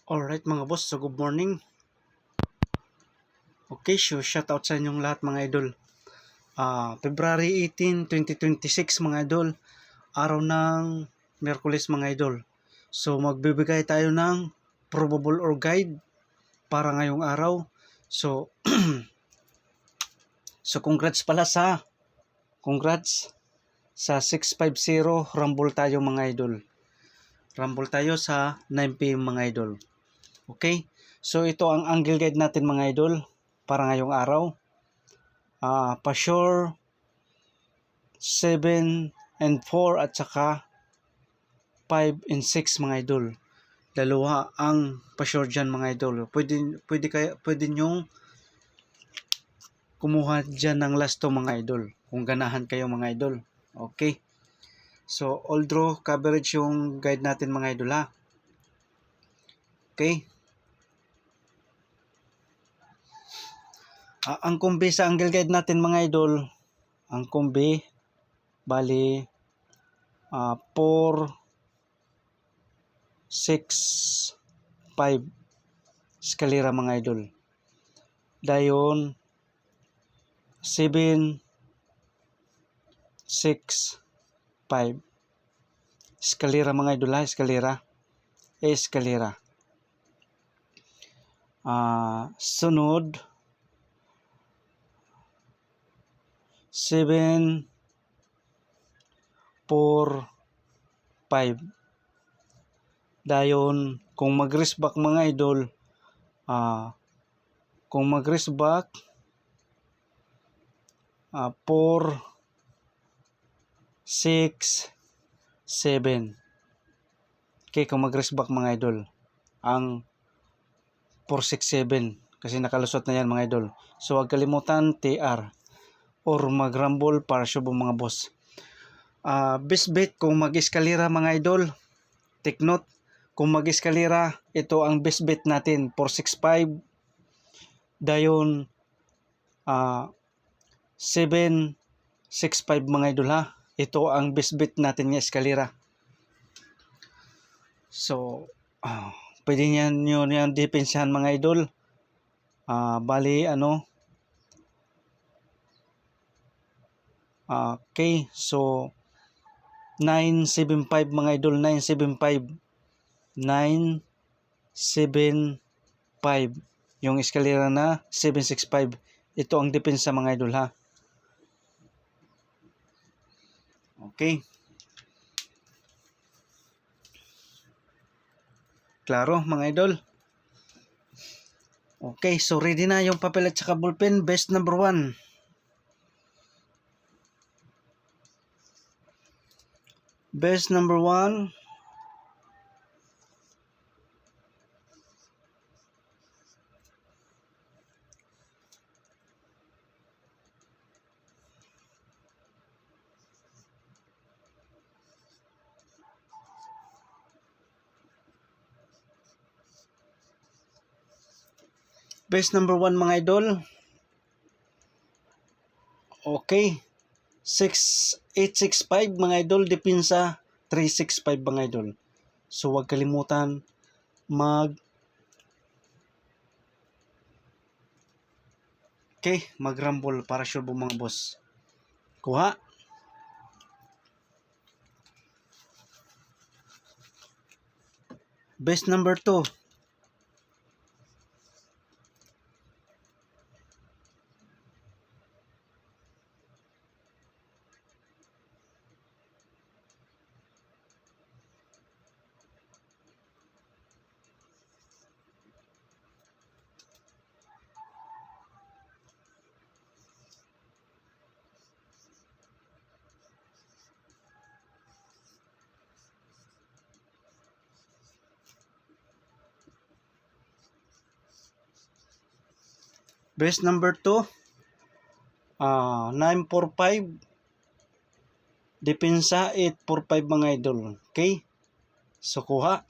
Alright mga boss, so good morning. Okay, so shout out sa inyong lahat mga idol. February 18, 2026 mga idol, araw ng Miyerkules mga idol. So magbibigay tayo ng probable or guide para ngayong araw. So so congrats sa 650 rumble tayo mga idol. Rumble tayo sa 9 PM mga idol. Okay? So ito ang angle guide natin mga idol para ngayong araw. Pa-sure 7 and 4 at saka 5 and 6 mga idol. Dalawa ang pa-sure dyan mga idol. Pwede nyong kumuha dyan ng last 2 mga idol kung ganahan kayo mga idol. Okay. So all draw coverage yung guide natin mga idol ha. Okay. Ang kumbi sa angle guide natin mga idol, ang kumbi bali 4 6 5 eskalera mga idol. Dayon 7 6 5 eskalera mga idol ha, eskalera. Sunod 7 4 5. Dayon kung mag-race back mga idol, kung mag-race back 4 6 7. Okay, kung mag-race back mga idol, ang 4 6 7 kasi nakalusot na yan mga idol. So huwag kalimutan TR or mag-rumble para sure mga boss. Best bet kung mag-eskalera mga idol, take note, kung mag-eskalera, ito ang best bet natin, 465. Dayon 765 mga idol ha. Ito ang best bet natin ng eskalera. So pwede nyo yan depensahan mga idol. Bali okay, so 975 mga idol, 975 yung eskalera na 765. Ito ang depensa mga idol ha. Okay, klaro mga idol. Okay, so ready na yung papel at saka ballpen. Best number 1. Best number 1. Best number 1 mga idol. Okay. 865 mga idol, depensa 365 mga idol. So huwag kalimutan mag-rumble para sure mga boss. Kuha. Best number 2. Best number 2, 945. Depensa 845 mga idol. Okay? So kuha.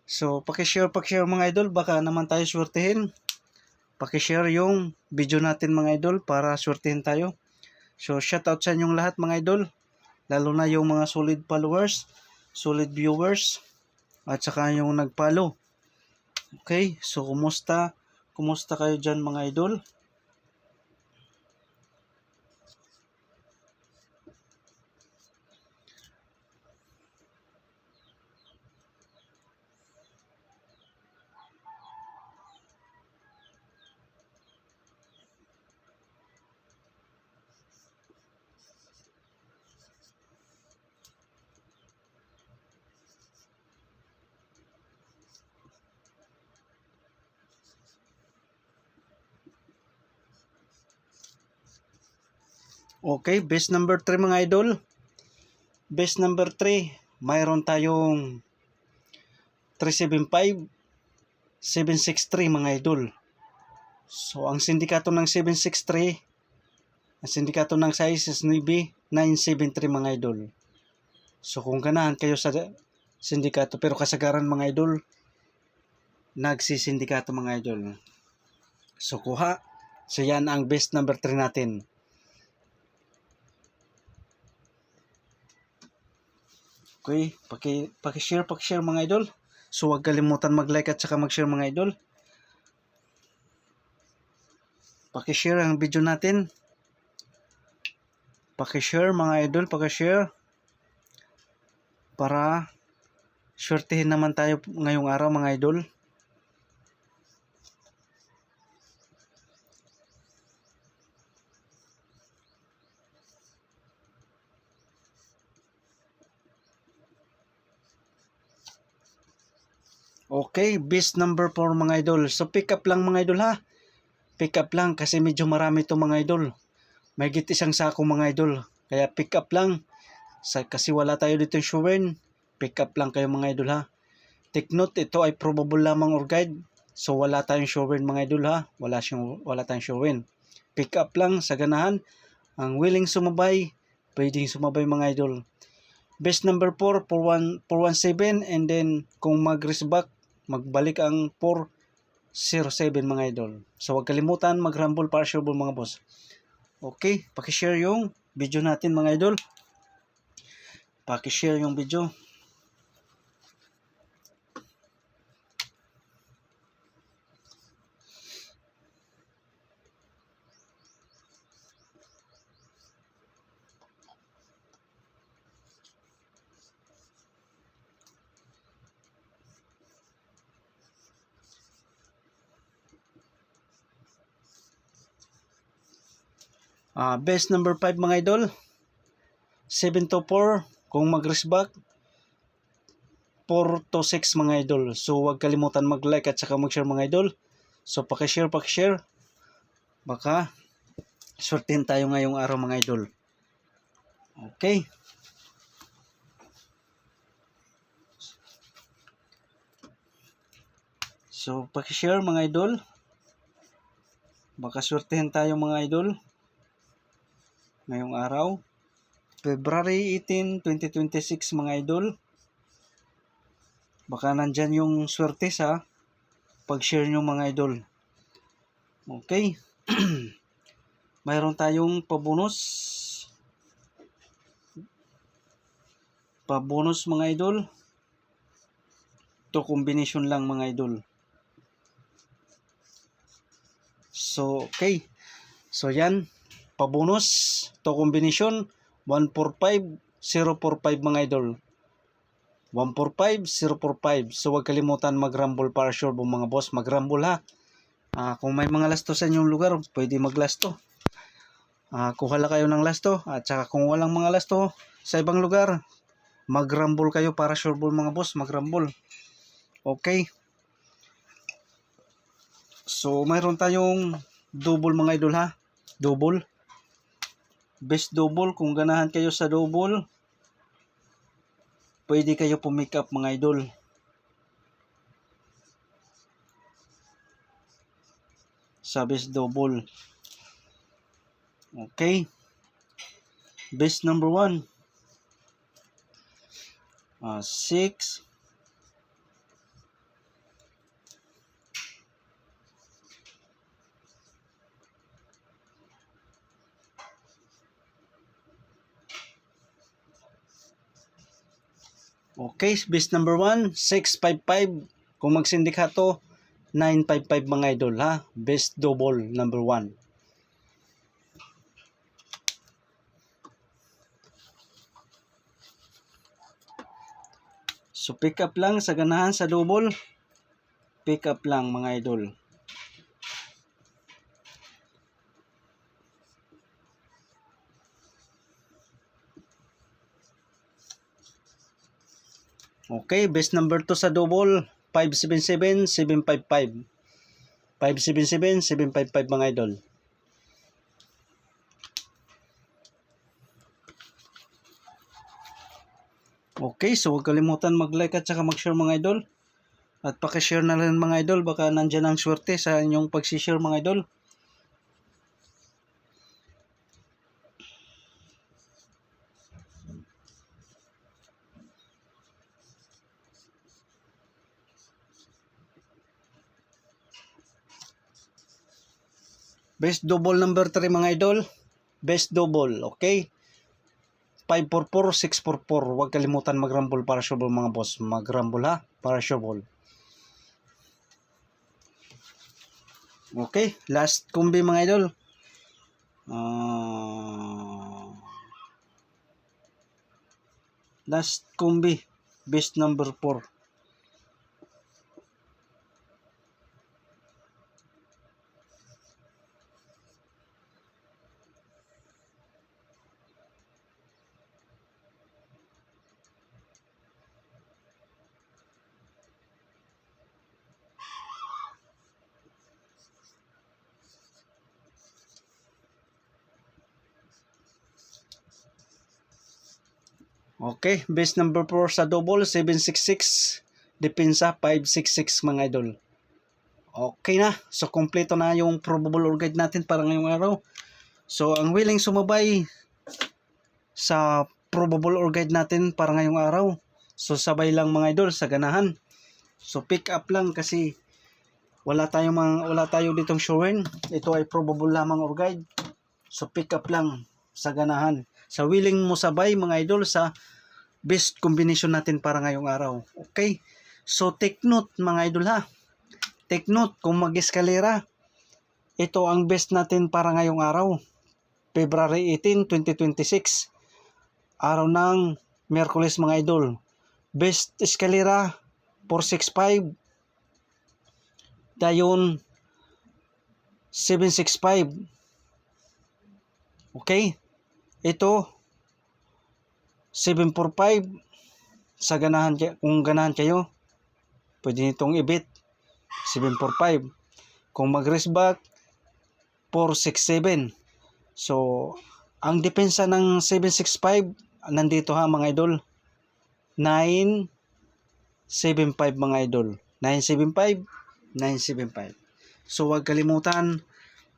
So paki-share mga idol, baka naman tayo swertehin. Paki-share yung video natin mga idol para swertehin tayo. So shout out sa inyong lahat mga idol, lalo na yung mga solid followers, solid viewers, at saka yung nag-follow. Okay, so kumusta? Kumusta kayo dyan mga idol? Okay, base number 3 mga idol. Base number 3, mayroon tayong 375, 763 mga idol. So ang sindikato ng 763, ang sindikato ng size is 973 mga idol. So kung ganahan kayo sa sindikato, pero kasagaran mga idol, nagsisindikato mga idol. So kuha. So yan ang base number 3 natin. Okay, paki-share mga idol. So huwag kalimutan mag-like at saka mag-share mga idol. Paki-share ang video natin. Paki-share mga idol, paki-share. Para swertihin naman tayo ngayong araw mga idol. Okay, base number 4 mga idol. So pick up lang mga idol ha. Pick up lang kasi medyo marami to mga idol. May git isang sako mga idol. Kaya pick up lang. Kasi wala tayo dito yung showin. Pick up lang kayo mga idol ha. Take note, ito ay probable lamang or guide. So wala tayong showin mga idol ha. Wala tayong showin. Pick up lang sa ganahan. Ang willing sumabay, pwedeng sumabay mga idol. Base number 4, 417, and then kung mag-risk back, magbalik ang 407 mga idol. So huwag kalimutan mag-rumble para sure mga boss. Okay, paki-share yung video natin mga idol. Paki-share yung video. Best number 5 mga idol. 7 to 4 kung mag-risk back. 4 to 6 mga idol. So huwag kalimutan mag-like at saka mag-share mga idol. So paki-share. Baka swertihin tayo ngayong araw mga idol. Okay. So paki-share mga idol. Baka swertihin tayo mga idol ngayong araw. February 18, 2026 mga idol. Baka nandyan yung swerte sa pag-share nyo mga idol. Okay. Mayroon tayong pabonus. Pabonus mga idol. To combination lang mga idol. So okay. So yan. Pabonus to combination 145 045 mga idol. 145 045. So huwag kalimutan mag-rumble para sure mga boss. Mag-rumble ha. Kung may mga lasto sa inyong lugar, pwede maglasto. Kuha lang kayo ng lasto. At saka kung walang mga lasto sa ibang lugar, mag-rumble kayo para sure mga boss. Mag-rumble. Okay. So mayroon tayong double mga idol ha. Double. Best double. Kung ganahan kayo sa double, pwede kayo pumick up mga idol. Sa best double. Okay. Best number 1. 6. Okay, base number 1, 655. Kung magsindikato, 955 mga idol ha. Best double number 1. So pick up lang sa ganahan sa double. Pick up lang mga idol. Okay, best number 2 sa double, 577, 755. 577, 755 mga idol. Okay, so huwag kalimutan mag-like at saka mag-share mga idol. At pakishare na rin mga idol, baka nandyan ang swerte sa inyong pag-share mga idol. Best double number 3 mga idol. Best double, okay? 544, 644. Huwag kalimutan mag-rumble para sure ball mga boss. Mag-rumble ha, para sure ball. Okay, last combi mga idol. Last combi, best number 4. Okay, best number 4 sa double, 766. Depensa, 566 mga idol. Okay na. So, kompleto na yung probable or guide natin para ngayong araw. So, ang willing sumabay sa probable or guide natin para ngayong araw. So, sabay lang mga idol sa ganahan. So, pick up lang kasi wala tayo ditong showing. Ito ay probable lamang or guide. So, pick up lang sa ganahan. Sa willing mo sabay mga idol sa best combination natin para ngayong araw. Okay? So, take note mga idol ha. Take note kung mag-eskalera. Ito ang best natin para ngayong araw. February 18, 2026. Araw ng Miyerkules mga idol. Best eskalera 465. Dayon 765. Okay? Ito 745 sa ganahan, kung ganahan kayo pwede nitong ibit 745. Kung mag-raise back 467. So ang depensa ng 765 nandito ha mga idol, 975 mga idol, 975. So huwag kalimutan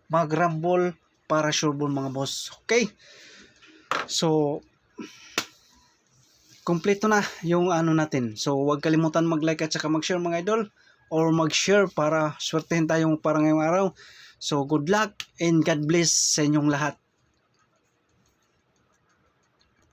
mag-rumble para sure ball mga boss. Okay, so kompleto na yung ano natin. So huwag kalimutan mag-like at saka mag-share mga idol, or mag-share para swertehin tayong para ngayong araw. So good luck and God bless sa inyong lahat.